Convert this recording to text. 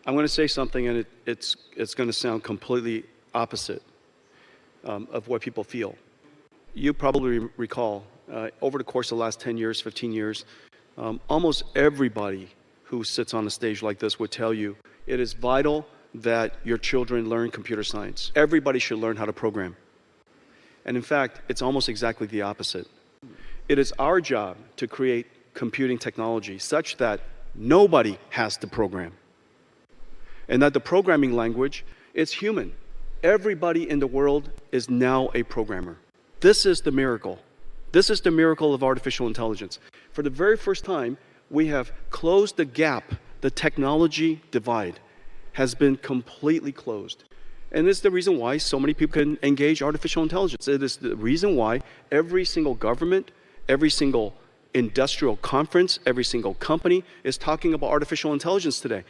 I'm going to say something, and it's going to sound completely opposite of what people feel. You probably recall, over the course of the last 10 years, 15 years, almost everybody who sits on a stage like this would tell you it is vital that your children learn computer science. Everybody should learn how to program. And in fact, it's almost exactly the opposite. It is our job to create computing technology such that nobody has to program. And that the programming language is human. Everybody in the world is now a programmer. This is the miracle. This is the miracle of artificial intelligence. For the very first time, we have closed the gap. The technology divide has been completely closed. And this is the reason why so many people can engage artificial intelligence. It is the reason why every single government, every single industrial conference, every single company is talking about artificial intelligence today.